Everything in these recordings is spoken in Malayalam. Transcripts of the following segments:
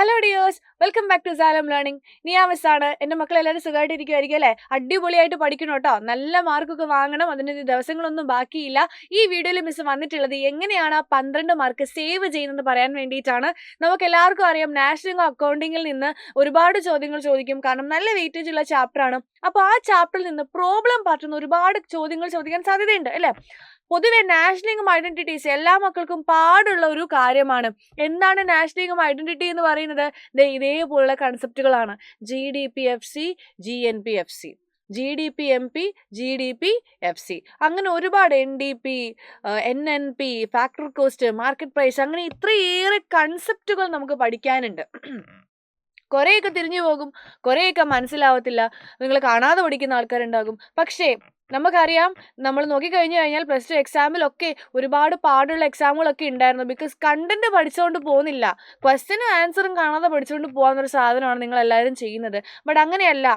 Hello dears, welcome back to Salam learning. Niya miss ആണ്. എൻ്റെ മക്കളെല്ലാവരും സുഖമായിട്ടിരിക്കുമായിരിക്കും അല്ലേ? അടിപൊളിയായിട്ട് പഠിക്കണം കേട്ടോ. നല്ല മാർക്കൊക്കെ വാങ്ങണം. അതിന് ദിവസങ്ങളൊന്നും ബാക്കിയില്ല. ഈ വീഡിയോയിൽ മിസ് വന്നിട്ടുള്ളത് എങ്ങനെയാണ് ആ 12 മാർക്ക് സേവ് ചെയ്യുന്നത് പറയാൻ വേണ്ടിയിട്ടാണ്. നമുക്ക് എല്ലാവർക്കും അറിയാം, നാഷണൽ അക്കൗണ്ടിങ്ങിൽ നിന്ന് ഒരുപാട് ചോദ്യങ്ങൾ ചോദിക്കും. കാരണം നല്ല വെയിറ്റേജ് ഉള്ള ചാപ്റ്ററാണ്. അപ്പോൾ ആ ചാപ്റ്ററിൽ നിന്ന് പ്രോബ്ലം പറ്റുന്ന ഒരുപാട് ചോദ്യങ്ങൾ ചോദിക്കാൻ സാധ്യതയുണ്ട് അല്ലേ? പൊതുവെ നാഷണലിംഗും ഐഡന്റിറ്റീസ് എല്ലാ മക്കൾക്കും പാടുള്ള ഒരു കാര്യമാണ്. എന്താണ് നാഷണലിംഗും ഐഡന്റിറ്റി എന്ന് പറയുന്നത്? ഇതേപോലുള്ള കൺസെപ്റ്റുകളാണ്. GDP-FC, GNP-FC, GDP-MP, GDP-FC, അങ്ങനെ ഒരുപാട് NDP, NNP, factor cost, market price, അങ്ങനെ ഇത്രയേറെ കൺസെപ്റ്റുകൾ നമുക്ക് പഠിക്കാനുണ്ട്. കുറേയൊക്കെ തിരിഞ്ഞു പോകും, കുറേയൊക്കെ മനസ്സിലാവത്തില്ല. നിങ്ങൾ കാണാതെ പഠിക്കുന്ന ആൾക്കാരുണ്ടാകും. പക്ഷേ നമുക്കറിയാം, നമ്മൾ നോക്കിക്കഴിഞ്ഞു കഴിഞ്ഞാൽ പ്ലസ് ടു എക്സാമിലൊക്കെ ഒരുപാട് പാടുള്ള എക്സാമുകളൊക്കെ ഉണ്ടായിരുന്നു. ബിക്കോസ് കണ്ടന്റ് പഠിച്ചുകൊണ്ട് പോകുന്നില്ല, ക്വസ്റ്റ്യനും ആൻസറും കാണാതെ പഠിച്ചുകൊണ്ട് പോകാവുന്നൊരു സാധനമാണ് നിങ്ങൾ എല്ലാവരും ചെയ്യുന്നത്. ബട്ട് അങ്ങനെയല്ല,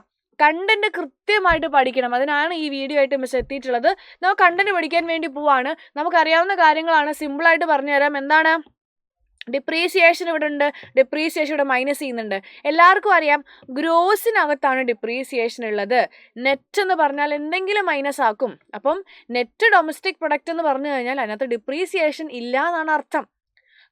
കണ്ടന്റ് കൃത്യമായിട്ട് പഠിക്കണം. അതിനാണ് ഈ വീഡിയോ ആയിട്ട് മിസ് എത്തിയിട്ടുള്ളത്. നമ്മൾ കണ്ടന്റ് പഠിക്കാൻ വേണ്ടി പോവാണ്. നമുക്കറിയാവുന്ന കാര്യങ്ങളാണ്, സിമ്പിളായിട്ട് പറഞ്ഞുതരാം. എന്താണ് ഡിപ്രീസിയേഷൻ? ഇവിടെ ഉണ്ട്, ഡിപ്രീസിയേഷൻ ഇവിടെ മൈനസ് ചെയ്യുന്നുണ്ട്. എല്ലാവർക്കും അറിയാം, ഗ്രോസിനകത്താണ് ഡിപ്രീസിയേഷൻ ഉള്ളത്. നെറ്റ് എന്ന് പറഞ്ഞാൽ എന്തെങ്കിലും മൈനസ് ആക്കും. അപ്പം നെറ്റ് ഡൊമസ്റ്റിക് പ്രൊഡക്റ്റ് എന്ന് പറഞ്ഞു കഴിഞ്ഞാൽ അതിനകത്ത് ഡിപ്രീസിയേഷൻ ഇല്ല എന്നാണ് അർത്ഥം.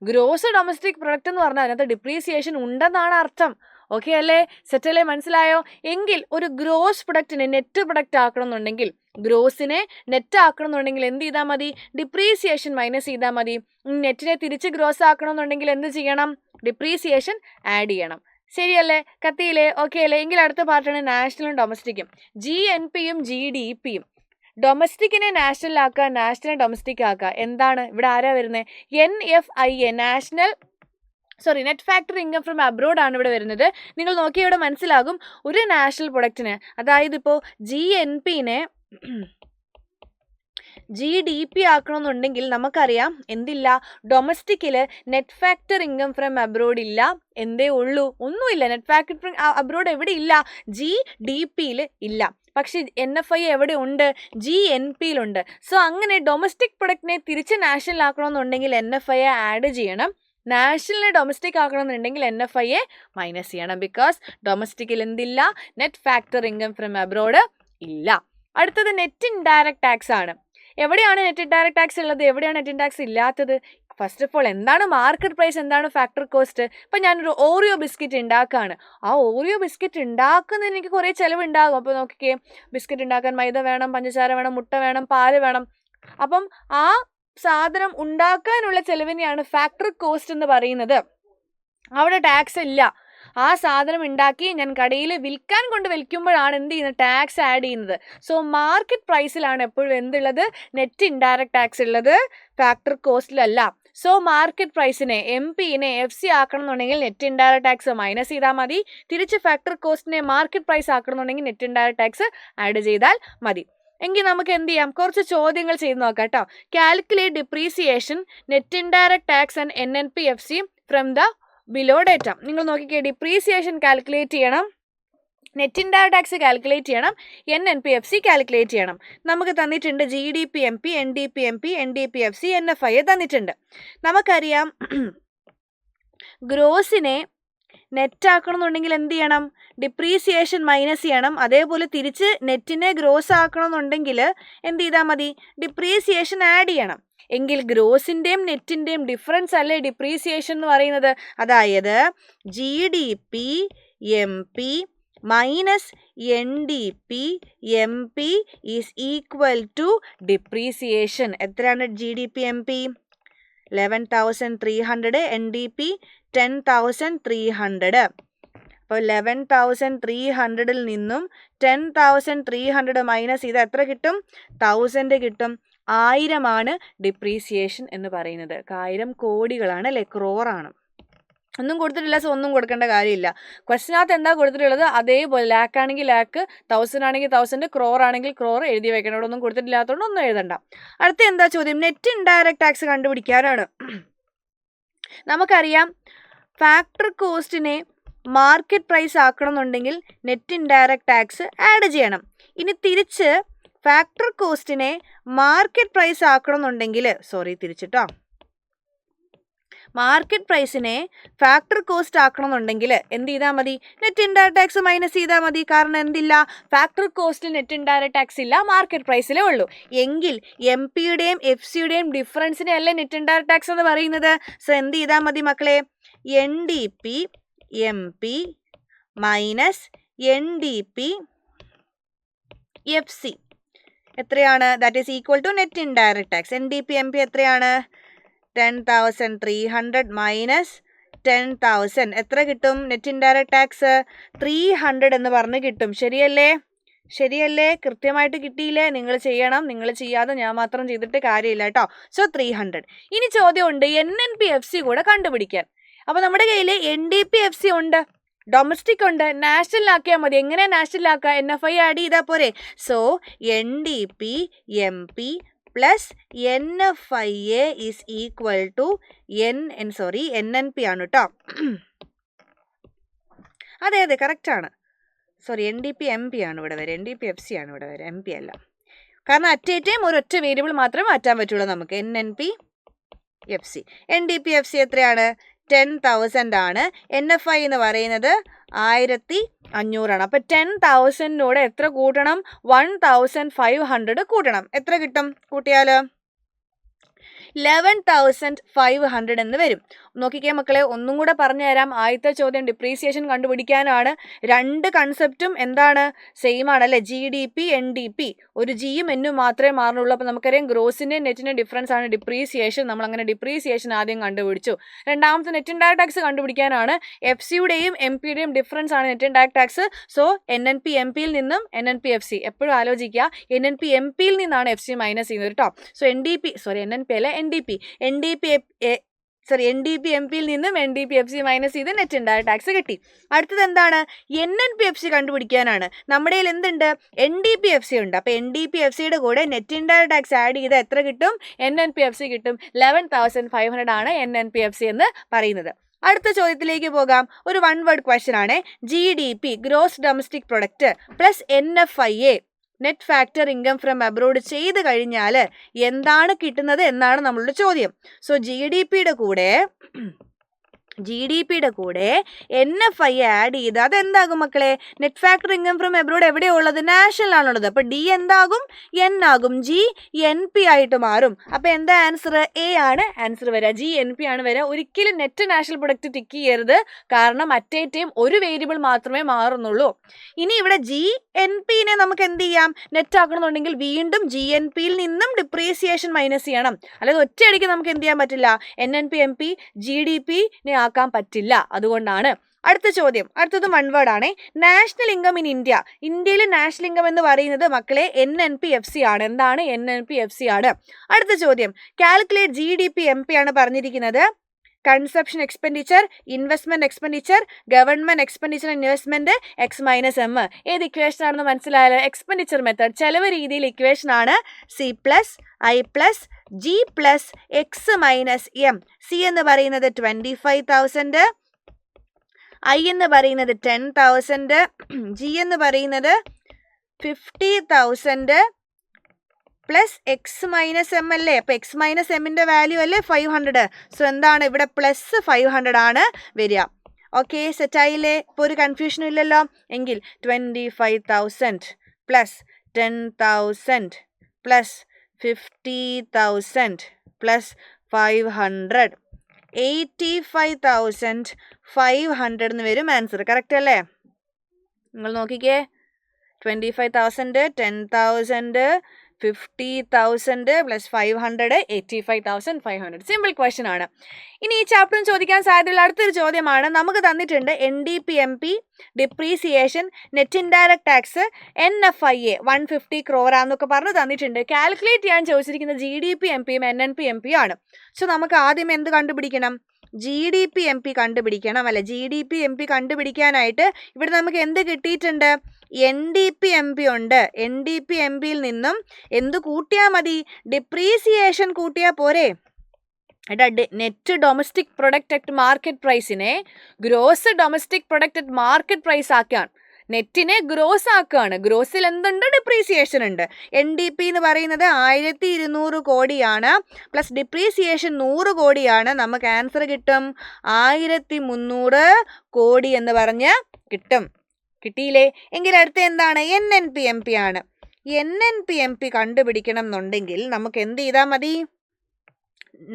ഗ്രോസ് ഡൊമസ്റ്റിക് പ്രൊഡക്റ്റ് എന്ന് പറഞ്ഞാൽ അതിനകത്ത് ഡിപ്രീസിയേഷൻ ഉണ്ടെന്നാണ് അർത്ഥം. ഓക്കെ അല്ലേ? സെറ്റല്ലേ? മനസ്സിലായോ? എങ്കിൽ ഒരു ഗ്രോസ് പ്രൊഡക്റ്റിനെ നെറ്റ് പ്രൊഡക്റ്റ് ആക്കണമെന്നുണ്ടെങ്കിൽ, ഗ്രോസിനെ നെറ്റ് ആക്കണമെന്നുണ്ടെങ്കിൽ എന്ത് ചെയ്താൽ മതി? ഡിപ്രീസിയേഷൻ മൈനസ് ചെയ്താൽ മതി. നെറ്റിനെ തിരിച്ച് ഗ്രോസ് ആക്കണമെന്നുണ്ടെങ്കിൽ എന്ത് ചെയ്യണം? ഡിപ്രീസിയേഷൻ ആഡ് ചെയ്യണം. ശരിയല്ലേ? കത്തിയില്ലേ? ഓക്കെ അല്ലേ? എങ്കിൽ അടുത്ത പാർട്ടാണ് നാഷണലും ഡൊമസ്റ്റിക്കും. GNPയും GDPയും. ഡൊമസ്റ്റിക്കിനെ നാഷണൽ ആക്കുക, നാഷണൽ ഡൊമസ്റ്റിക് ആക്കുക. എന്താണ് ഇവിടെ ആരാ വരുന്നത്? NFIA, net factor income from abroad ആണ് ഇവിടെ വരുന്നത്. നിങ്ങൾ നോക്കിയാൽ ഇവിടെ മനസ്സിലാകും, ഒരു നാഷണൽ പ്രൊഡക്റ്റിന്, അതായത് ഇപ്പോൾ GNPനെ GDP ആക്കണമെന്നുണ്ടെങ്കിൽ നമുക്കറിയാം എന്തില്ല? ഡൊമസ്റ്റിക്കിൽ net factor income from abroad ഇല്ല. എന്തേ ഉള്ളൂ? ഒന്നുമില്ല. നെറ്റ് ഫാക്ടർ ഫ്രം അബ്രോഡ് എവിടെ ഇല്ല? GDPയിൽ ഇല്ല. പക്ഷേ NFI എവിടെ ഉണ്ട്? GNPയിലുണ്ട്. സോ അങ്ങനെ ഡൊമസ്റ്റിക് പ്രൊഡക്റ്റിനെ തിരിച്ച് നാഷണൽ ആക്കണമെന്നുണ്ടെങ്കിൽ NFI ആഡ് ചെയ്യണം. നാഷണലിനെ ഡൊമസ്റ്റിക് ആക്കണമെന്നുണ്ടെങ്കിൽ NFI മൈനസ് ചെയ്യണം. ബിക്കോസ് ഡൊമസ്റ്റിക്കിൽ എന്തില്ല? Net factor income from abroad ഇല്ല. അടുത്തത് നെറ്റ് ഇൻഡയറക്റ്റ് ടാക്സ് ആണ്. എവിടെയാണ് നെറ്റ് ഇൻഡയറക്റ്റ് ടാക്സ് ഉള്ളത്? എവിടെയാണ് നെറ്റ് ടാക്സ് ഇല്ലാത്തത്? ഫസ്റ്റ് ഓഫ് ഓൾ, എന്താണ് മാർക്കറ്റ് പ്രൈസ്? എന്താണ് ഫാക്ടർ കോസ്റ്റ്? ഇപ്പം ഞാനൊരു ഓറിയോ ബിസ്ക്കറ്റ് ഉണ്ടാക്കുകയാണ്. ആ ഓറിയോ ബിസ്ക്കറ്റ് ഉണ്ടാക്കുന്നതിന് എനിക്ക് കുറേ ചിലവുണ്ടാകും. അപ്പോൾ നോക്കിക്കേ, ബിസ്ക്കറ്റ് ഉണ്ടാക്കാൻ മൈദ വേണം, പഞ്ചസാര വേണം, മുട്ട വേണം, പാല് വേണം. അപ്പം ആ സാധനം ഉണ്ടാക്കാനുള്ള ചെലവിനെയാണ് ഫാക്ടർ കോസ്റ്റ് എന്ന് പറയുന്നത്. അവിടെ ടാക്സ് ഇല്ല. ആ സാധനം ഉണ്ടാക്കി ഞാൻ കടയിൽ വിൽക്കാൻ കൊണ്ട് വിൽക്കുമ്പോഴാണ് എന്ത് ചെയ്യുന്നത്? ടാക്സ് ആഡ് ചെയ്യുന്നത്. സോ മാർക്കറ്റ് പ്രൈസിലാണ് എപ്പോഴും എന്തുള്ളത്? നെറ്റ് ഇൻഡയറക്റ്റ് ടാക്സ് ഉള്ളത്, ഫാക്ടർ കോസ്റ്റിലല്ല. സോ മാർക്കറ്റ് പ്രൈസിനെ MPനെ FC ആക്കണം എന്നുണ്ടെങ്കിൽ നെറ്റ് ഇൻഡയറക്റ്റ് ടാക്സ് മൈനസ് ചെയ്താൽ മതി. തിരിച്ച് ഫാക്ടർ കോസ്റ്റിനെ മാർക്കറ്റ് പ്രൈസ് ആക്കണം എന്നുണ്ടെങ്കിൽ നെറ്റ് ഇൻഡയറക്റ്റ് ടാക്സ് ആഡ് ചെയ്താൽ മതി. എങ്കിൽ നമുക്ക് എന്ത് ചെയ്യാം? കുറച്ച് ചോദ്യങ്ങൾ ചെയ്ത് നോക്കാം കേട്ടോ. Calculate depreciation, net indirect tax and NNP-FC from the below data. നിങ്ങൾ നോക്കിക്കേ, ഡിപ്രീസിയേഷൻ കാൽക്കുലേറ്റ് ചെയ്യണം, നെറ്റ് ഇൻഡയറക്റ്റ് ടാക്സ് കാൽക്കുലേറ്റ് ചെയ്യണം, NNP-FC കാൽക്കുലേറ്റ് ചെയ്യണം. നമുക്ക് തന്നിട്ടുണ്ട് GDP-MP, NDP-MP, NDP-FC, NFI തന്നിട്ടുണ്ട്. നമുക്കറിയാം, ഗ്രോസിനെ നെറ്റ് ആക്കണമെന്നുണ്ടെങ്കിൽ എന്ത് ചെയ്യണം? ഡിപ്രീസിയേഷൻ മൈനസ് ചെയ്യണം. അതേപോലെ തിരിച്ച് നെറ്റിനെ ഗ്രോസ് ആക്കണമെന്നുണ്ടെങ്കിൽ എന്ത് ചെയ്താൽ മതി? ഡിപ്രീസിയേഷൻ ആഡ് ചെയ്യണം. എങ്കിൽ ഗ്രോസിൻ്റെയും നെറ്റിൻ്റെയും ഡിഫറൻസ് അല്ലേ ഡിപ്രീസിയേഷൻ എന്ന് പറയുന്നത്? അതായത് GDP-MP minus NDP-MP is equal to depreciation. എത്രയാണ് GDP-MP? 11,300, NDP 10,300. അപ്പോൾ 11,300 നിന്നും 10,300 മൈനസ് ചെയ്ത് എത്ര കിട്ടും? 1000 കിട്ടും. 1000 ഡിപ്രീസിയേഷൻ എന്ന് പറയുന്നത്. 1000 കോടികളാണ് അല്ലേ? ക്രോറാണ്. ഒന്നും കൊടുത്തിട്ടില്ല, സോ ഒന്നും കൊടുക്കേണ്ട കാര്യമില്ല. ക്വസ്റ്റിനകത്ത് എന്താ കൊടുത്തിട്ടുള്ളത് അതേപോലെ, ലാക്ക് ആണെങ്കിൽ ലാക്ക്, 1000 ആണെങ്കിൽ 1000, ക്രോർ ആണെങ്കിൽ ക്രോർ എഴുതി വെക്കണം. ഇവിടെ ഒന്നും കൊടുത്തിട്ടില്ലാത്തതുകൊണ്ട് ഒന്നും എഴുതണ്ട. അടുത്ത എന്താ ചോദ്യം? നെറ്റ് ഇൻഡയറക്റ്റ് ടാക്സ് കണ്ടുപിടിക്കാനാണ്. നമുക്കറിയാം, ഫാക്ടർ കോസ്റ്റിനെ മാർക്കറ്റ് പ്രൈസ് ആക്കണമെന്നുണ്ടെങ്കിൽ നെറ്റ് ഇൻഡയറക്റ്റ് ടാക്സ് ആഡ് ചെയ്യണം. ഇനി തിരിച്ച് ഫാക്ടർ കോസ്റ്റിനെ മാർക്കറ്റ് പ്രൈസ് ആക്കണമെന്നുണ്ടെങ്കിൽ, തിരിച്ചിട്ടോ, മാർക്കറ്റ് പ്രൈസിനെ ഫാക്ടർ കോസ്റ്റ് ആക്കണമെന്നുണ്ടെങ്കിൽ എന്ത് ചെയ്താൽ മതി? നെറ്റ് ഇൻഡയറക്റ്റ് ടാക്സ് മൈനസ് ചെയ്താൽ മതി. കാരണം എന്തില്ല? ഫാക്ടർ കോസ്റ്റിൽ നെറ്റ് ഇൻഡയറക്റ്റ് ടാക്സ് ഇല്ല, മാർക്കറ്റ് പ്രൈസിലേ ഉള്ളൂ. എങ്കിൽ എം പിയുടെയും എഫ് സിയുടെയും ഡിഫറൻസിനെ അല്ലേ നെറ്റ് ഇൻഡയറക്റ്റ് ടാക്സ് എന്ന് പറയുന്നത്. സോ എന്ത് ചെയ്താൽ മതി മക്കളെ? N D P M P minus N D P F C എത്രയാണ്? That is equal to net indirect tax. N D P M P എത്രയാണ്? 10,300 മൈനസ് 10,000 എത്ര കിട്ടും? നെറ്റ് ഇൻഡയറക്റ്റ് ടാക്സ് 300 എന്ന് പറഞ്ഞ് കിട്ടും. ശരിയല്ലേ? ശരിയല്ലേ? കൃത്യമായിട്ട് കിട്ടിയില്ലേ? നിങ്ങൾ ചെയ്യണം. നിങ്ങൾ ചെയ്യാതെ ഞാൻ മാത്രം ചെയ്തിട്ട് കാര്യമില്ല കേട്ടോ. സോ 300. ഇനി ചോദ്യമുണ്ട് NNP-FC കൂടെ കണ്ടുപിടിക്കാൻ. അപ്പോൾ നമ്മുടെ കയ്യിൽ NDP-FC ഉണ്ട്, ഡൊമസ്റ്റിക് ഉണ്ട്, നാഷണൽ ആക്കിയാൽ മതി. എങ്ങനെ നാഷണൽ ആക്കുക? NFI ആഡ് ചെയ്താൽ പോരെ. So NDP-MP plus NFIA is equal to NNP ആണ് കേട്ടോ. അതെ അതെ കറക്റ്റ് ആണ്. സോറി NDP-MP ആണ് ഇവിടെ വരെ, NDP-FC ആണ് ഇവിടെ വരെ, MP അല്ല. കാരണം അറ്റ് എ ടൈം ഒരൊറ്റ വേരിയബിൾ മാത്രമേ മാറ്റാൻ പറ്റുള്ളൂ നമുക്ക്. NNP-FC. NDP-FC എത്രയാണ്? 10,000 ആണ്. NFI എന്ന് പറയുന്നത് 1,500 ആണ്. അപ്പം 10,000 എത്ര കൂട്ടണം? 1,500 കൂട്ടണം. എത്ര കിട്ടും കൂട്ടിയാൽ? 11,500 എന്ന് വരും. നോക്കിക്കേ മക്കളെ, ഒന്നും കൂടെ പറഞ്ഞു തരാം. ആദ്യത്തെ ചോദ്യം ഡിപ്രീസിയേഷൻ കണ്ടുപിടിക്കാനാണ്. രണ്ട് കൺസെപ്റ്റും എന്താണ്? സെയിം ആണല്ലേ. GDP NDP ഒരു ജിയും എന്നും മാത്രമേ മാറുന്നുള്ളൂ. അപ്പോൾ നമുക്കറിയാം ഗ്രോസിൻ്റെയും നെറ്റിൻ്റെ ഡിഫറൻസ് ആണ് ഡിപ്രീസിയേഷൻ. നമ്മളങ്ങനെ ഡിപ്രീസിയേഷൻ ആദ്യം കണ്ടുപിടിച്ചു. രണ്ടാമത്തെ നെറ്റ് ഇൻഡയറക്റ്റ് ടാക്സ് കണ്ടുപിടിക്കാനാണ്. FCയുടെയും MPയുടെയും ഡിഫറൻസ് ആണ് നെറ്റ് ഇൻഡയറക്റ്റ് ടാക്സ്. സോ NNP-MPയിൽ നിന്നും NNP-FC എപ്പോഴും ആലോചിക്കുക, NNP-MPയിൽ നിന്നാണ് FC മൈനസ് ചെയ്യുന്നത് കേട്ടോ. സോ NNP അല്ല NDP-MPയിൽ നിന്നും NDP-FC മൈനസ് ചെയ്ത് നെറ്റ് ഇൻഡയറക്റ്റ് ടാക്സ് കിട്ടി. അടുത്തത് എന്താണ്? NNP-FC കണ്ടുപിടിക്കാനാണ്. നമ്മുടെ കയ്യിൽ എന്തുണ്ട്? NDP-FC ഉണ്ട്. അപ്പോൾ NDP-FCയുടെ കൂടെ നെറ്റ് ഇൻഡയറക്റ്റ് ടാക്സ് ആഡ് ചെയ്ത് എത്ര കിട്ടും? NNP-FC കിട്ടും. 11,500 ആണ് NNP-FC എന്ന് പറയുന്നത്. അടുത്ത ചോദ്യത്തിലേക്ക് പോകാം. ഒരു 1 വേർഡ് ക്വസ്റ്റ്യൻ ആണ്. GDP gross domestic product plus NFIA net factor income from abroad ചെയ്ത് കഴിഞ്ഞാൽ എന്താണ് കിട്ടുന്നത് എന്നാണ് നമ്മളുടെ ചോദ്യം. സോ GDPയുടെ കൂടെ NFI ആഡ് ചെയ്ത് അതെന്താകും മക്കളെ? Net factor income from abroad എവിടെയാണ് ഉള്ളത്? നാഷണൽ ആണുള്ളത്. അപ്പോൾ D എന്താകും? N ആകും. GNP ആയിട്ട് മാറും. അപ്പോൾ എന്താ ആൻസർ? A ആണ് ആൻസർ വരിക. GNP ആണ് വരിക. ഒരിക്കലും നെറ്റ് നാഷണൽ പ്രൊഡക്റ്റ് ടിക്ക് ചെയ്യരുത്. കാരണം അറ്റ് എ ടൈം ഒരു വേരിയബിൾ മാത്രമേ മാറുന്നുള്ളൂ. ഇനി ഇവിടെ GNPനെ നമുക്ക് എന്ത് ചെയ്യാം? നെറ്റ് ആക്കണമെന്നുണ്ടെങ്കിൽ വീണ്ടും GNPയിൽ നിന്നും ഡിപ്രീസിയേഷൻ മൈനസ് ചെയ്യണം. അല്ലാതെ ഒറ്റയടിക്ക് നമുക്ക് എന്ത് ചെയ്യാൻ പറ്റില്ല? NNP-MP GDPനെ ആക്കാൻ പറ്റില്ല. അതുകൊണ്ടാണ്. അടുത്ത ചോദ്യം, അടുത്തത് 1 വേർഡ് ആണ്. National income in India. ഇന്ത്യയിൽ നാഷണൽ ഇൻകം എന്ന് പറയുന്നത് മക്കളെ NNP-FC ആണ്. എന്താണ്? NNP-FC ആണ്. അടുത്ത ചോദ്യം, കാൽക്കുലേറ്റ് GDP-MP ആണ് പറഞ്ഞിരിക്കുന്നത്. Consumption expenditure, investment expenditure, government expenditure investment X-M. ഏത് ഇക്വേഷൻ ആണെന്ന് മനസ്സിലായാലോ? എക്സ്പെൻഡിച്ചർ മെത്തേഡ് ചെലവ് രീതിയിൽ ഇക്വേഷൻ ആണ്. C+I+G+X-M. C എന്ന് പറയുന്നത് 25,000, I എന്ന് പറയുന്നത് 10,000, G എന്ന് പറയുന്നത് 50,000 പ്ലസ് X-M അല്ലേ? അപ്പോൾ X-Mന്റെ വാല്യൂ അല്ലേ 500. സോ എന്താണ് ഇവിടെ? പ്ലസ് 500 ആണ് വരിക. ഓക്കെ, സെറ്റായില്ലേ? ഇപ്പോൾ ഒരു കൺഫ്യൂഷനും ഇല്ലല്ലോ. എങ്കിൽ 25,000 പ്ലസ് 10,000 പ്ലസ് 50,000 പ്ലസ് 500 85,500 എന്ന് വരും ആൻസർ. കറക്റ്റ് അല്ലേ? നിങ്ങൾ നോക്കിക്കേ. 25,000 10,000 50,000 പ്ലസ് 500 85,500. സിമ്പിൾ ക്വസ്റ്റ്യൻ ആണ്. ഇനി ഈ ചാപ്റ്ററിന് ചോദിക്കാൻ സാധ്യതയുള്ള അടുത്തൊരു ചോദ്യമാണ്. നമുക്ക് തന്നിട്ടുണ്ട് NDP-MP depreciation, net indirect tax, NFIA 150 crore എന്നൊക്കെ പറഞ്ഞ് തന്നിട്ടുണ്ട്. കാൽക്കുലേറ്റ് ചെയ്യാൻ ചോദിച്ചിരിക്കുന്നത് GDP-MPയും NNP-MP ആണ്. സോ നമുക്ക് ആദ്യം എന്ത് കണ്ടുപിടിക്കണം? GDP-MP കണ്ടുപിടിക്കണം അല്ലെ? GDP-MP കണ്ടുപിടിക്കാനായിട്ട് ഇവിടെ നമുക്ക് എന്ത് കിട്ടിയിട്ടുണ്ട്? NDP-MP ഉണ്ട്. NDP-MPയിൽ നിന്നും എന്ത് കൂട്ടിയാൽ മതി? ഡിപ്രീസിയേഷൻ കൂട്ടിയാൽ പോരെ? Net domestic product at market പ്രൈസിനെ gross domestic product at market price ആക്കാൻ നെറ്റിനെ ഗ്രോസ് ആക്കുകയാണ്. ഗ്രോസിൽ എന്തുണ്ട്? ഡിപ്രീസിയേഷൻ ഉണ്ട്. NDP എന്ന് പറയുന്നത് 1200 കോടിയാണ്, പ്ലസ് ഡിപ്രീസിയേഷൻ 100 കോടിയാണ്. നമുക്ക് ആൻസർ കിട്ടും 1300 കോടി എന്ന് പറഞ്ഞ് കിട്ടും. കിട്ടിയില്ലേ? എങ്കിൽ അടുത്ത എന്താണ്? NNPMP ആണ്. NNPMP കണ്ടുപിടിക്കണം എന്നുണ്ടെങ്കിൽ നമുക്ക് എന്ത് ചെയ്താൽ മതി?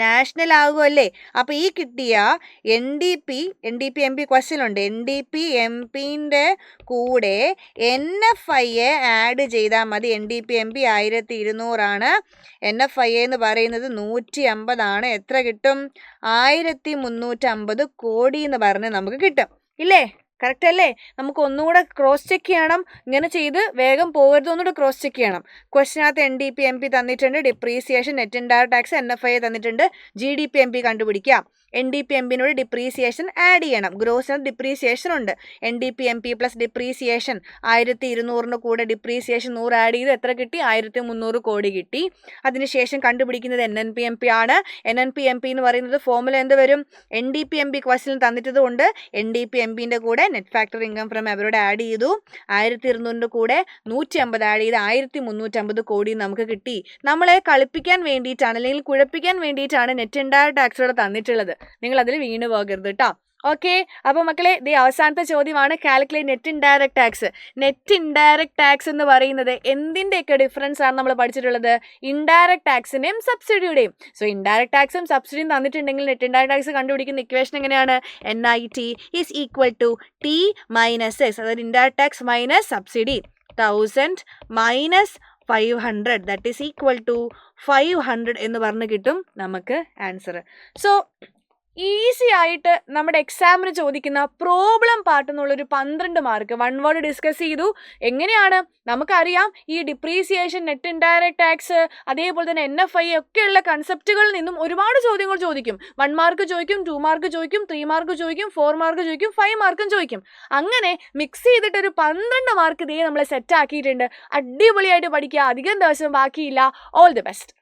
നാഷണൽ ആകുമല്ലേ. അപ്പോൾ ഈ കിട്ടിയ NDP-MP ക്വസ്റ്റ്യൻ ഉണ്ട്. NDP-MPന്റെ കൂടെ NFIയെ ആഡ് ചെയ്താൽ മതി. NDP-MP 1200 ആണ്. NFI എന്ന് പറയുന്നത് 150 ആണ്. എത്ര കിട്ടും? 1350 കോടി എന്ന് പറഞ്ഞ് നമുക്ക് കിട്ടും. ഇല്ലേ? കറക്റ്റ് അല്ലേ? നമുക്ക് ഒന്നുകൂടെ ക്രോസ് ചെക്ക് ചെയ്യണം. ഇങ്ങനെ ചെയ്ത് വേഗം പോകരുത്, ഒന്നുകൂടെ ക്രോസ് ചെക്ക് ചെയ്യണം. ക്വസ്റ്റിനകത്ത് NDP-MP തന്നിട്ടുണ്ട്, depreciation, net indirect tax, NFI തന്നിട്ടുണ്ട്. GDP-MP കണ്ടുപിടിക്കാം. NDP-MPനോട് ഡിപ്രീസിയേഷൻ ആഡ് ചെയ്യണം. ഗ്രോസിന് ഡിപ്രീസിയേഷൻ ഉണ്ട്. NDP-MP പ്ലസ് ഡിപ്രീസിയേഷൻ 1200 കൂടെ ഡിപ്രീസിയേഷൻ 100 ആഡ് ചെയ്ത് എത്ര കിട്ടി? 1300 കോടി കിട്ടി. അതിനുശേഷം കണ്ടുപിടിക്കുന്നത് NNPMP ആണ്. NNPMP എന്ന് പറയുന്നത് ഫോർമുല എന്ത് വരും? NDP-MP ക്വസ്റ്റ്യൻ തന്നിട്ടത് കൊണ്ട് NDP-MPന്റെ കൂടെ നെറ്റ് ഫാക്ടർ ഇൻകം ഫ്രം അവരോട് ആഡ് ചെയ്തു. 1200 കൂടെ 150 ആഡ് ചെയ്ത് 1350 കോടി നമുക്ക് കിട്ടി. നമ്മളെ കളിപ്പിക്കാൻ വേണ്ടിയിട്ടാണ്, അല്ലെങ്കിൽ കുഴപ്പിക്കാൻ വേണ്ടിയിട്ടാണ് നെറ്റ് ഇൻഡയറക്റ്റ് ടാക്സോടെ തന്നിട്ടുള്ളത്. നിങ്ങൾ അതിൽ വീണ് പോകരുത് കേട്ടോ. ഓക്കെ, അപ്പോൾ മക്കളെ ദേ അവസാനത്തെ ചോദ്യമാണ്. Calculate net indirect tax. Net indirect tax എന്ന് പറയുന്നത് എന്തിൻ്റെയൊക്കെ ഡിഫറൻസ് ആണ് നമ്മൾ പഠിച്ചിട്ടുള്ളത്? ഇൻഡയറക്റ്റ് ടാക്സിൻ്റെയും സബ്സിഡിയുടെയും. സോ ഇൻഡയറക്റ്റ് ടാക്സും സബ്സിഡിയും തന്നിട്ടുണ്ടെങ്കിൽ നെറ്റ് ഇൻഡയറക്റ്റ് ടാക്സ് കണ്ടുപിടിക്കുന്ന ഇക്വേഷൻ എങ്ങനെയാണ്? NIT is equal to T minus S, അതായത് indirect tax minus subsidy. 1000 minus 500 that is equal to 500 എന്ന് പറഞ്ഞ് കിട്ടും നമുക്ക് ആൻസർ. സോ ഈസി ആയിട്ട് നമ്മുടെ എക്സാമിന് ചോദിക്കുന്ന പ്രോബ്ലം പാർട്ട് എന്നുള്ളൊരു 12 മാർക്ക് 1 വേർഡ് ഡിസ്കസ് ചെയ്തു. എങ്ങനെയാണ്? നമുക്കറിയാം ഈ ഡിപ്രീസിയേഷൻ, നെറ്റ് ഇൻഡയറക്റ്റ് ടാക്സ്, അതേപോലെ തന്നെ NFI ഒക്കെയുള്ള കൺസെപ്റ്റുകളിൽ നിന്നും ഒരുപാട് ചോദ്യങ്ങൾ ചോദിക്കും. 1 മാർക്ക് ചോദിക്കും, 2 മാർക്ക് ചോദിക്കും, 3 മാർക്ക് ചോദിക്കും, 4 മാർക്ക് ചോദിക്കും, 5 മാർക്കും ചോദിക്കും. അങ്ങനെ മിക്സ് ചെയ്തിട്ട് ഒരു 12 മാർക്ക് ഇതേ നമ്മളെ സെറ്റ് ആക്കിയിട്ടുണ്ട്. അടിപൊളിയായിട്ട് പഠിക്കുക. അധികം ദിവസം ബാക്കിയില്ല. All the best.